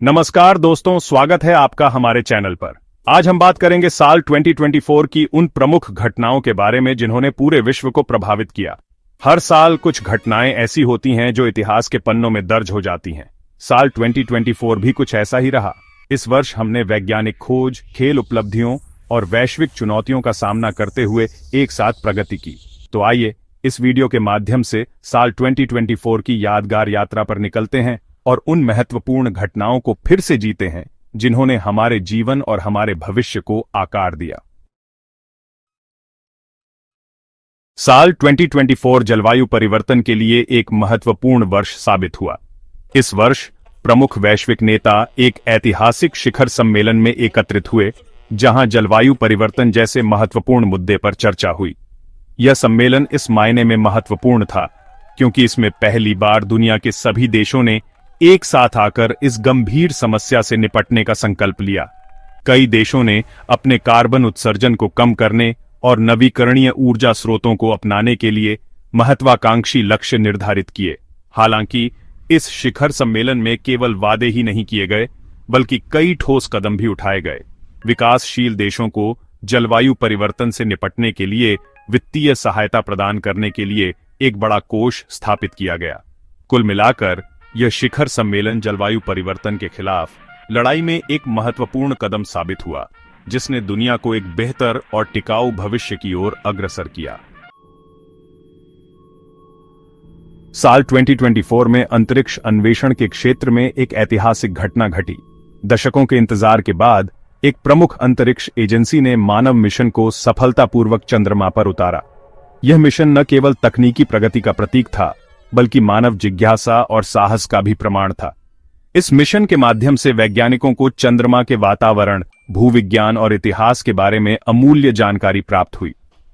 नमस्कार दोस्तों, स्वागत है आपका हमारे चैनल पर। आज हम बात करेंगे साल 2024 की उन प्रमुख घटनाओं के बारे में जिन्होंने पूरे विश्व को प्रभावित किया। हर साल कुछ घटनाएं ऐसी होती हैं जो इतिहास के पन्नों में दर्ज हो जाती हैं। साल 2024 भी कुछ ऐसा ही रहा। इस वर्ष हमने वैज्ञानिक खोज, खेल उपलब्धियों और वैश्विक चुनौतियों का सामना करते हुए एक साथ प्रगति की। तो आइए इस वीडियो के माध्यम से साल 2024 की यादगार यात्रा पर निकलते हैं और उन महत्वपूर्ण घटनाओं को फिर से जीते हैं जिन्होंने हमारे जीवन और हमारे भविष्य को आकार दिया। साल 2024 जलवायु परिवर्तन के लिए एक महत्वपूर्ण वर्ष साबित हुआ। इस वर्ष प्रमुख वैश्विक नेता एक ऐतिहासिक शिखर सम्मेलन में एकत्रित हुए, जहां जलवायु परिवर्तन जैसे महत्वपूर्ण मुद्दे पर चर्चा हुई। यह सम्मेलन इस मायने में महत्वपूर्ण था क्योंकि इसमें पहली बार दुनिया के सभी देशों ने एक साथ आकर इस गंभीर समस्या से निपटने का संकल्प लिया। कई देशों ने अपने कार्बन उत्सर्जन को कम करने और नवीकरणीय ऊर्जा स्रोतों को अपनाने के लिए महत्वाकांक्षी लक्ष्य निर्धारित किए। हालांकि इस शिखर सम्मेलन में केवल वादे ही नहीं किए गए, बल्कि कई ठोस कदम भी उठाए गए। विकासशील देशों को जलवायु परिवर्तन से निपटने के लिए वित्तीय सहायता प्रदान करने के लिए एक बड़ा कोष स्थापित किया गया। कुल मिलाकर यह शिखर सम्मेलन जलवायु परिवर्तन के खिलाफ लड़ाई में एक महत्वपूर्ण कदम साबित हुआ, जिसने दुनिया को एक बेहतर और टिकाऊ भविष्य की ओर अग्रसर किया। साल 2024 में अंतरिक्ष अन्वेषण के क्षेत्र में एक ऐतिहासिक घटना घटी। दशकों के इंतजार के बाद एक प्रमुख अंतरिक्ष एजेंसी ने मानव मिशन को सफलतापूर्वक चंद्रमा पर उतारा। यह मिशन न केवल तकनीकी प्रगति का प्रतीक था, बल्कि मानव जिज्ञासा और साहस का भी प्रमाण था। इस मिशन के माध्यम से वैज्ञानिकों को चंद्रमा के वातावरण, भूविज्ञान और इतिहास के बारे में अमूल्य जानकारी प्राप्त हुई।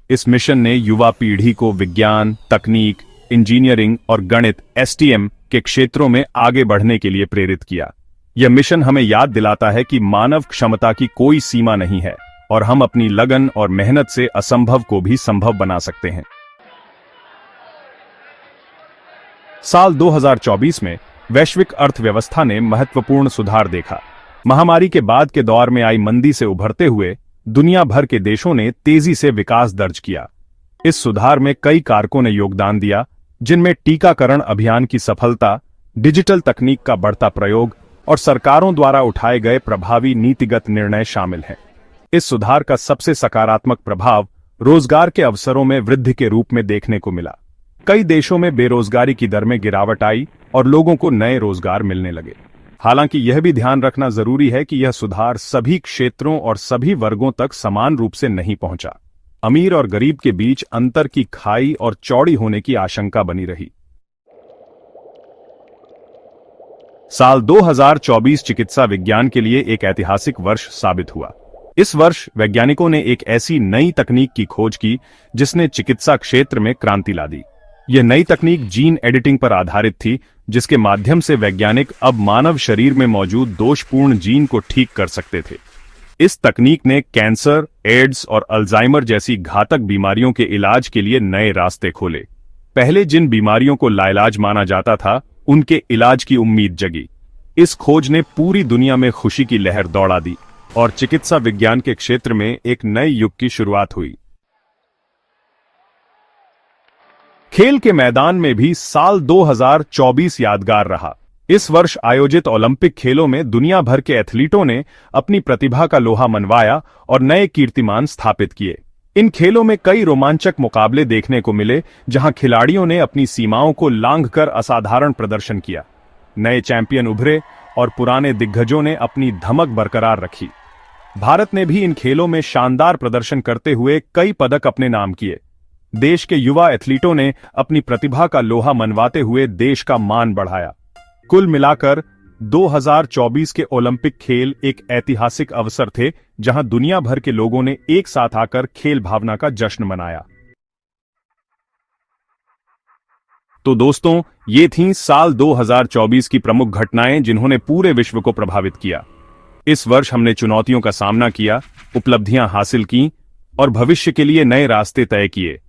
इस मिशन ने युवा पीढ़ी को विज्ञान, तकनीक, इंजीनियरिंग और गणित (STEM) के क्षेत्रों में आगे बढ़ने के लिए प्रेरित किया। यह मिशन हमें याद दिलाता है कि मानव क्षमता की कोई सीमा नहीं है और हम अपनी लगन और मेहनत से असंभव को भी संभव बना सकते हैं। साल 2024 में वैश्विक अर्थव्यवस्था ने महत्वपूर्ण सुधार देखा। महामारी के बाद के दौर में आई मंदी से उभरते हुए दुनिया भर के देशों ने तेजी से विकास दर्ज किया। इस सुधार में कई कारकों ने योगदान दिया, जिनमें टीकाकरण अभियान की सफलता, डिजिटल तकनीक का बढ़ता प्रयोग और सरकारों द्वारा उठाए गए प्रभावी नीतिगत निर्णय शामिल हैं। इस सुधार का सबसे सकारात्मक प्रभाव रोजगार के अवसरों में वृद्धि के रूप में देखने को मिला। कई देशों में बेरोजगारी की दर में गिरावट आई और लोगों को नए रोजगार मिलने लगे। हालांकि यह भी ध्यान रखना जरूरी है कि यह सुधार सभी क्षेत्रों और सभी वर्गों तक समान रूप से नहीं पहुंचा। अमीर और गरीब के बीच अंतर की खाई और चौड़ी होने की आशंका बनी रही। साल 2024 चिकित्सा विज्ञान के लिए एक ऐतिहासिक वर्ष साबित हुआ। इस वर्ष वैज्ञानिकों ने एक ऐसी नई तकनीक की खोज की जिसने चिकित्सा क्षेत्र में क्रांति ला दी। यह नई तकनीक जीन एडिटिंग पर आधारित थी, जिसके माध्यम से वैज्ञानिक अब मानव शरीर में मौजूद दोषपूर्ण जीन को ठीक कर सकते थे। इस तकनीक ने कैंसर, एड्स और अल्जाइमर जैसी घातक बीमारियों के इलाज के लिए नए रास्ते खोले। पहले जिन बीमारियों को लाइलाज माना जाता था, उनके इलाज की उम्मीद जगी। इस खोज ने पूरी दुनिया में खुशी की लहर दौड़ा दी और चिकित्सा विज्ञान के क्षेत्र में एक नए युग की शुरुआत हुई। खेल के मैदान में भी साल 2024 यादगार रहा। इस वर्ष आयोजित ओलंपिक खेलों में दुनिया भर के एथलीटों ने अपनी प्रतिभा का लोहा मनवाया और नए कीर्तिमान स्थापित किए। इन खेलों में कई रोमांचक मुकाबले देखने को मिले, जहां खिलाड़ियों ने अपनी सीमाओं को लांघकर असाधारण प्रदर्शन किया। नए चैंपियन उभरे और पुराने दिग्गजों ने अपनी धमक बरकरार रखी। भारत ने भी इन खेलों में शानदार प्रदर्शन करते हुए कई पदक अपने नाम किए। देश के युवा एथलीटों ने अपनी प्रतिभा का लोहा मनवाते हुए देश का मान बढ़ाया। कुल मिलाकर 2024 के ओलंपिक खेल एक ऐतिहासिक अवसर थे, जहां दुनिया भर के लोगों ने एक साथ आकर खेल भावना का जश्न मनाया। तो दोस्तों, ये थीं साल 2024 की प्रमुख घटनाएं जिन्होंने पूरे विश्व को प्रभावित किया। इस वर्ष हमने चुनौतियों का सामना किया, उपलब्धियां हासिल की और भविष्य के लिए नए रास्ते तय किए।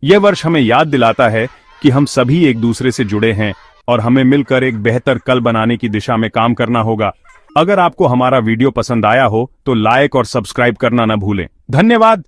यह वर्ष हमें याद दिलाता है कि हम सभी एक दूसरे से जुड़े हैं और हमें मिलकर एक बेहतर कल बनाने की दिशा में काम करना होगा। अगर आपको हमारा वीडियो पसंद आया हो तो लाइक और सब्सक्राइब करना न भूलें। धन्यवाद।